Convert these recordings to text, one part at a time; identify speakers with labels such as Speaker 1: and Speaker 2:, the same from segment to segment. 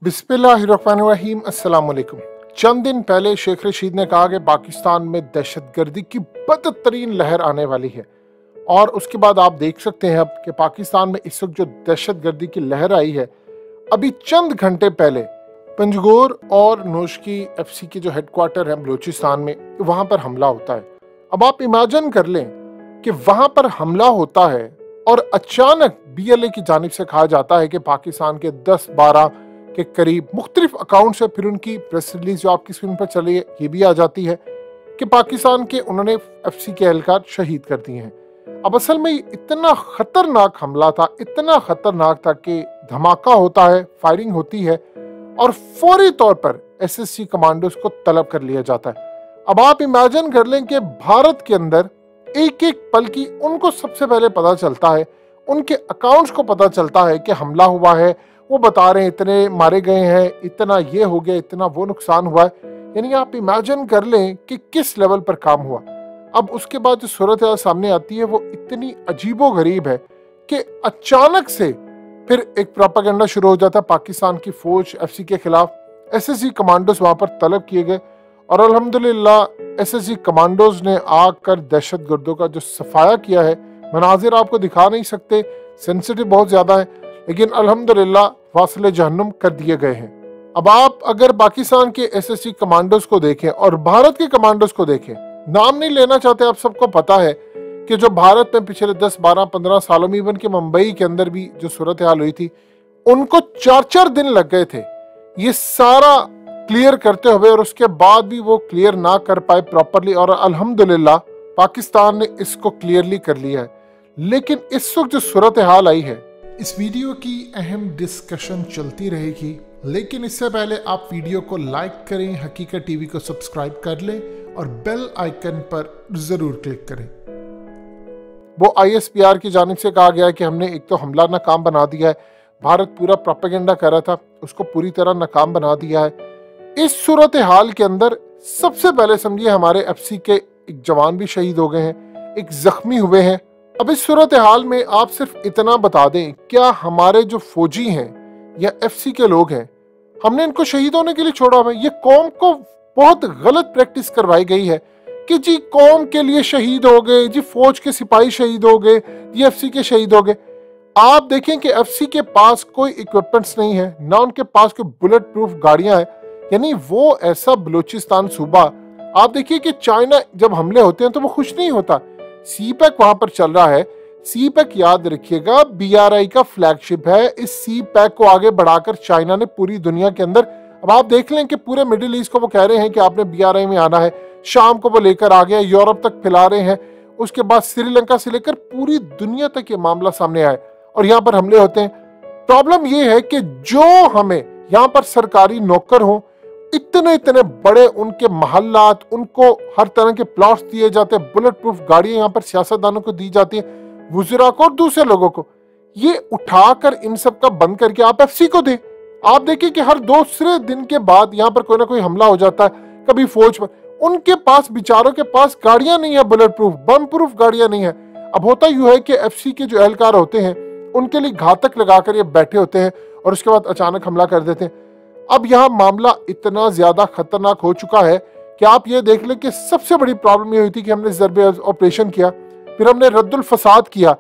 Speaker 1: बिस्मिल्लाहिर्रहमानिर्रहीम अस्सलाम वालेकुम। चंद दिन पहले शेख रशीद ने कहा कि पाकिस्तान में दहशतगर्दी की बदतरीन लहर आने वाली है और उसके बाद आप देख सकते हैं अब कि पाकिस्तान में इस वक्त जो दहशतगर्दी की लहर आई है, अभी चंद घंटे पहले पंजगोर और नोशकी एफसी के जो हेडक्वार्टर है बलूचिस्तान में, वहां पर हमला होता है। अब आप इमेजिन कर लें कि वहां पर हमला होता है और अचानक बीएलए की जानिब से कहा जाता है कि पाकिस्तान के 10-12 के करीब मुख्तलिफ अकाउंट से, फिर उनकी प्रेस रिलीज जो आपकी स्क्रीन पर चली है ये भी आ जाती है कि पाकिस्तान के उन्होंने एफसी के एहलकार शहीद कर दिए हैं। अब असल में इतना खतरनाक हमला था, इतना खतरनाक था कि धमाका होता है, फायरिंग होती है और फौरी तौर पर एसएससी कमांडोज को तलब कर लिया जाता है। अब आप इमेजिन कर लें कि भारत के अंदर एक एक पल की उनको सबसे पहले पता चलता है, उनके अकाउंट्स को पता चलता है कि हमला हुआ है। वो बता रहे हैं इतने मारे गए हैं, इतना ये हो गया, इतना वो नुकसान हुआ है। यानी आप इमेजिन कर लें कि किस लेवल पर काम हुआ। अब उसके बाद जो सूरत सामने आती है वो इतनी अजीबो गरीब है कि अचानक से फिर एक प्रोपेगेंडा शुरू हो जाता है पाकिस्तान की फौज एफसी के खिलाफ। एसएससी कमांडोज वहां पर तलब किए गए और अल्हम्दुलिल्लाह एसएससी कमांडोज ने आकर दहशतगर्दों का जो सफाया किया है, मनाजिर आपको दिखा नहीं सकते, सेंसिटिव बहुत ज्यादा है, लेकिन अल्हम्दुलिल्लाह वासिले जहन्नुम कर दिए गए हैं। अब आप अगर पाकिस्तान के एसएससी कमांडोज को देखें और भारत के कमांडोज को देखें, नाम नहीं लेना चाहते, आप सबको पता है कि जो भारत में पिछले 10-12-15 सालों में, इवन के मुंबई के अंदर भी जो सूरत हाल हुई थी, उनको 4-4 दिन लग गए थे ये सारा क्लियर करते हुए, और उसके बाद भी वो क्लियर ना कर पाए प्रॉपरली, और अल्हम्दुलिल्लाह पाकिस्तान ने इसको क्लियरली कर लिया है। लेकिन इस वक्त जो सूरत हाल आई है, इस वीडियो की अहम डिस्कशन चलती रहेगी, लेकिन इससे पहले आप वीडियो को लाइक करें, हकीकत टीवी को सब्सक्राइब कर लें और बेल आइकन पर जरूर क्लिक करें। वो आईएसपीआर की जानिब से कहा गया है कि हमने एक तो हमला नाकाम बना दिया है, भारत पूरा प्रोपेगेंडा कर रहा था, उसको पूरी तरह नाकाम बना दिया है। इस सूरत हाल के अंदर सबसे पहले समझिए हमारे एफसी के एक जवान भी शहीद हो गए हैं, एक जख्मी हुए हैं। अब इस सूरत हाल में आप सिर्फ इतना बता दें, क्या हमारे जो फौजी हैं या एफसी के लोग हैं, हमने इनको शहीद होने के लिए छोड़ा हुआ है? ये कौम को बहुत गलत प्रैक्टिस करवाई गई है कि जी कौम के लिए शहीद हो गए, जी फौज के सिपाही शहीद हो गए, जी एफसी के शहीद हो गए। आप देखें कि एफसी के पास कोई इक्विपमेंट्स नहीं है, ना उनके पास कोई बुलेट प्रूफ गाड़ियां हैं। यानी वो ऐसा बलूचिस्तान सूबा, आप देखिए कि चाइना जब हमले होते हैं तो वो खुश नहीं होता। सीपैक वहां पर चल रहा है। सीपैक याद रखिएगा बीआरआई का फ्लैगशिप है। इस सीपैक को आगे बढ़ाकर चाइना ने पूरी दुनिया के अंदर, अब आप देख लें कि पूरे मिडिल ईस्ट को वो कह रहे हैं कि आपने बीआरआई में आना है, शाम को वो लेकर आ गया, यूरोप तक फैला रहे हैं, उसके बाद श्रीलंका से लेकर पूरी दुनिया तक ये मामला सामने आया और यहाँ पर हमले होते हैं। प्रॉब्लम ये है कि जो हमें यहाँ पर सरकारी नौकर हो, इतने इतने बड़े उनके महल्लात, उनको हर तरह के प्लॉट्स दिए जाते हैं, बुलेट प्रूफ गाड़ियां यहाँ पर सियासतदानों को दी जाती है, वुज़रा को और दूसरे लोगों को। ये उठाकर इन सब का बंद करके आप एफसी को दें। आप देखिए कि हर दूसरे दिन के बाद यहाँ पर कोई ना कोई हमला हो जाता है, कभी फौज पर। उनके पास, बेचारों के पास गाड़ियां नहीं है, बुलेट प्रूफ, बम प्रूफ गाड़ियां नहीं है। अब होता यूं है कि एफसी के जो एहलकार होते हैं उनके लिए घातक लगाकर ये बैठे होते हैं और उसके बाद अचानक हमला कर देते हैं। अब यहाँ मामला इतना ज्यादा खतरनाक हो चुका है कि आप ये देख लें कि सबसे बड़ी प्रॉब्लम ये हुई थी कि हमने ज़रबे ऑपरेशन किया, फिर हमने रद्दुल फसाद किया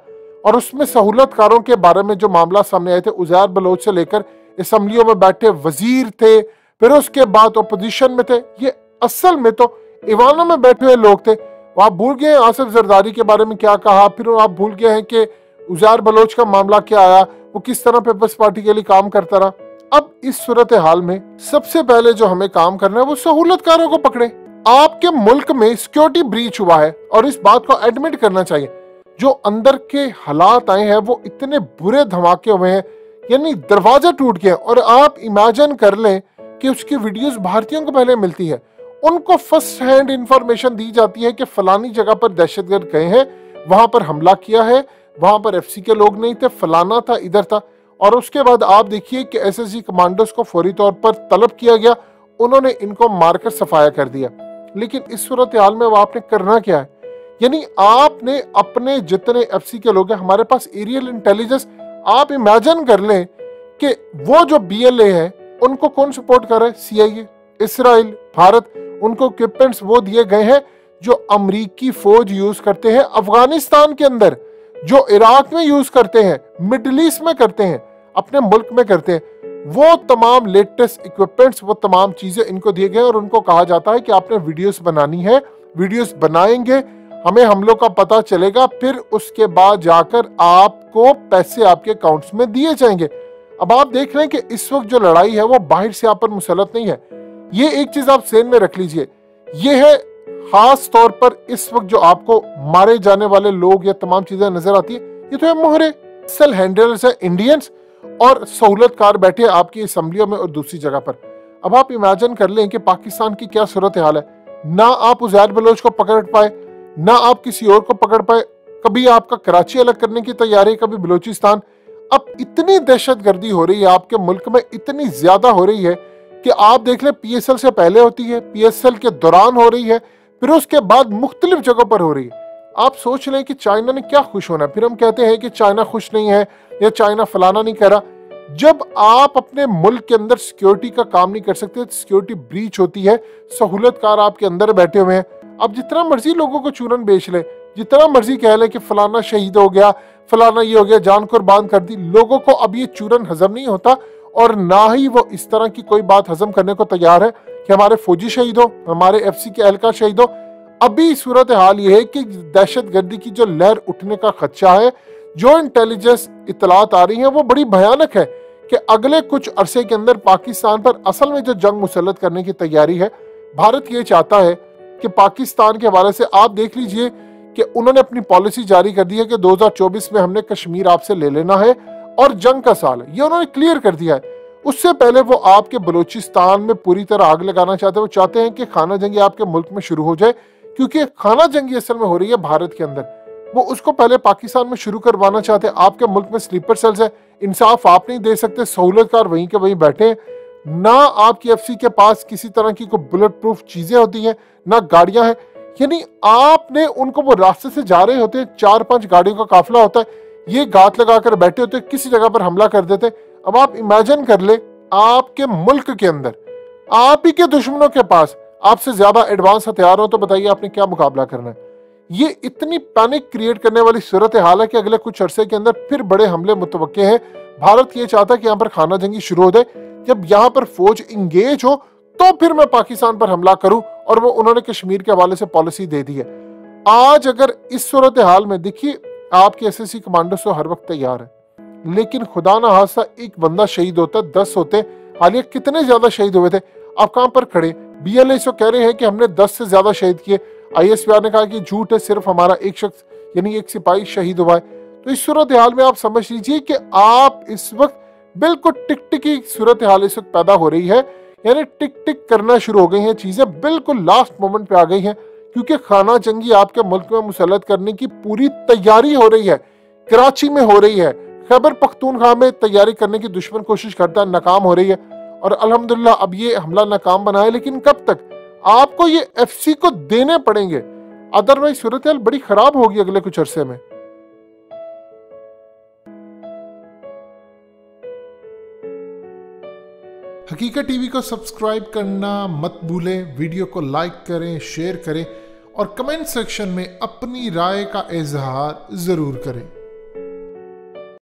Speaker 1: और उसमें सहूलतकारों के बारे में जो मामला सामने आए थे, उज़ैर बलोच से लेकर असम्बलियों में बैठे वजीर थे, फिर उसके बाद अपोजिशन में थे, ये असल में तो ईवानों में बैठे हुए लोग थे। आप भूल गए आसिफ जरदारी के बारे में क्या कहा, फिर आप भूल गए हैं कि उज़ैर बलोच का मामला क्या आया, वो किस तरह पीपल्स पार्टी के लिए काम करता रहा। अब इस सूरत हाल में सबसे पहले जो हमें काम करना है वो सहूलतकारों को पकड़े। आपके मुल्क में सिक्योरिटी ब्रीच हुआ है और इस बात को एडमिट करना चाहिए। जो अंदर के हालात आए हैं वो इतने बुरे धमाके हुए हैं, यानी दरवाजा टूट गया। और आप इमेजिन कर लें कि उसकी वीडियोस भारतीयों को पहले मिलती है, उनको फर्स्ट हैंड इंफॉर्मेशन दी जाती है कि फलानी जगह पर दहशतगर्द गए हैं, वहां पर हमला किया है, वहां पर एफसी के लोग नहीं थे, फलाना था, इधर था। और उसके बाद आप देखिए कि एसएससी कमांडोज को फौरी तौर पर तलब किया गया, उन्होंने इनको मारकर सफाया कर दिया। लेकिन इस सूरत हाल में वो आपने करना क्या है? यानी आपने अपने जितने एफसी के लोग हैं, हमारे पास एरियल इंटेलिजेंस, आप इमेजिन कर लें कि वो जो बीएलए है उनको कौन सपोर्ट कर रहा है? CIA, Israel, Bharat. उनको इक्विपमेंट्स वो दिए गए हैं जो अमरीकी फौज यूज करते हैं अफगानिस्तान के अंदर, जो इराक में यूज करते हैं, मिडिल ईस्ट में करते हैं, अपने मुल्क में करते हैं। वो तमाम लेटेस्ट इक्विपमेंट्स, वो तमाम चीजें इनको दिए गए और उनको कहा जाता है कि आपने वीडियोस बनानी है, वीडियोस बनाएंगे, हमें हमलों का पता चलेगा, फिर उसके बाद जाकर आपको पैसे आपके अकाउंट्स में दिए जाएंगे। अब आप देख रहे हैं कि इस वक्त जो लड़ाई है वो बाहर से आप पर मुसलत नहीं है। ये एक चीज आप सेन में रख लीजिए, ये है खास तौर पर इस वक्त जो आपको मारे जाने वाले लोग या तमाम चीजें नजर आती है, ये तो है मोहरे सेल हैंडलर्स है इंडियंस और सहूलतकार बैठे आपकी असम्बलियों में और दूसरी जगह पर। अब आप इमेजिन कर लें कि पाकिस्तान की क्या सूरत हाल है। ना आप उज़ैर बलोच को पकड़ पाए, ना आप किसी और को पकड़ पाए, कभी आपका कराची अलग करने की तैयारी, कभी बलूचिस्तान। अब इतनी दहशतगर्दी हो रही है आपके मुल्क में, इतनी ज्यादा हो रही है कि आप देख लें PSL से पहले होती है, PSL के दौरान हो रही है, फिर उसके बाद मुख्तलिफ जगहों पर हो रही है। आप सोच लें कि चाइना ने क्या खुश होना है, फिर हम कहते हैं कि चाइना खुश नहीं है या चाइना फलाना नहीं कर रहा। जब आप अपने मुल्क के अंदर सिक्योरिटी का काम नहीं कर सकते, सिक्योरिटी ब्रीच होती है, सहूलतकार आपके अंदर बैठे हुए हैं, अब जितना मर्जी लोगों को चूरन बेच ले, जितना मर्जी कह ले कि फलाना शहीद हो गया, फलाना ये हो गया, जान कुर्बान कर दी, लोगों को अब ये चूरन हजम नहीं होता और ना ही वो इस तरह की कोई बात हजम करने को तैयार है कि हमारे फौजी शहीद हो, हमारे FC के एहलकार शहीद हो। अभी सूरत हाल ये है कि दहशतगर्दी की जो लहर उठने का खदशा है, जो इंटेलिजेंस इतलात आ रही है वो बड़ी भयानक है कि अगले कुछ अरसे के अंदर पाकिस्तान पर असल में जो जंग मुसल्लत करने की तैयारी है, भारत ये चाहता है कि पाकिस्तान के हवाले से आप देख लीजिए कि उन्होंने अपनी पॉलिसी जारी कर दी है कि 2024 में हमने कश्मीर आपसे ले लेना है और जंग का साल है, ये उन्होंने क्लियर कर दिया है। उससे पहले वो आपके बलूचिस्तान में पूरी तरह आग लगाना चाहते हैं। वो चाहते हैं कि खाना जंगी आपके मुल्क में शुरू हो जाए, क्योंकि खाना जंगी असल में हो रही है भारत के अंदर, वो उसको पहले पाकिस्तान में शुरू करवाना चाहते हैं। आपके मुल्क में स्लीपर सेल्स है, इंसाफ आप नहीं दे सकते, सहूलतकार वहीं के वहीं बैठे हैं, ना आपकी FC के पास किसी तरह की कोई बुलेट प्रूफ चीजें होती हैं, ना गाड़ियां हैं, यानी आपने उनको, वो रास्ते से जा रहे होते हैं, 4-5 गाड़ियों का काफिला होता है, ये गात लगाकर बैठे होते हैं, किसी जगह पर हमला कर देते हैं। अब आप इमेजिन कर ले, आपके मुल्क के अंदर आप ही के दुश्मनों के पास आपसे ज्यादा एडवांस हथियार हो, तो बताइए आपने क्या मुकाबला करना है। ये इतनी पैनिक क्रिएट करने वाली सूरत हाल है कि अगले कुछ अरसे के अंदर फिर बड़े हमले मुतवक्के हैं। भारत ये चाहता है कि यहाँ पर खाना जंगी शुरू हो जाए, जब यहाँ पर फौज इंगेज हो तो फिर मैं पाकिस्तान पर हमला करूं, और वो उन्होंने कश्मीर के हवाले से पॉलिसी दे दी है। आज अगर इस सूरत हाल में देखिए, आपके SSC कमांडो तो हर वक्त तैयार है, लेकिन खुदा ना हादसा एक बंदा शहीद होता है, 10 होते। हालिया कितने ज्यादा शहीद हुए थे, आप कहां पर खड़े? BLA तो कह रहे हैं कि हमने 10 से ज्यादा शहीद किए, ISPR ने कहा कि झूठ है, सिर्फ हमारा एक शख्स यानी एक सिपाही शहीद हुआ है। तो इस सूरत हाल में आप समझ लीजिए कि आप इस वक्त बिल्कुल टिक टिक की सूरत हाल इस वक्त पैदा हो रही है, यानी टिक टिक करना शुरू हो गई हैं चीजें, बिल्कुल लास्ट मोमेंट पे आ गई हैं, क्योंकि खाना जंगी आपके मुल्क में मुसल्लत करने की पूरी तैयारी हो रही है। कराची में हो रही है, खैबर पख्तूनख्वा में तैयारी करने की दुश्मन कोशिश करता है, नाकाम हो रही है, और अल्हम्दुलिल्लाह अब ये हमला नाकाम बना है। लेकिन कब तक? आपको ये FC को देने पड़ेंगे, अदरवाइज सूरत हाल बड़ी खराब होगी अगले कुछ अरसे में।
Speaker 2: हकीकत TV को सब्सक्राइब करना मत भूलें, वीडियो को लाइक करें, शेयर करें और कमेंट सेक्शन में अपनी राय का इजहार जरूर करें।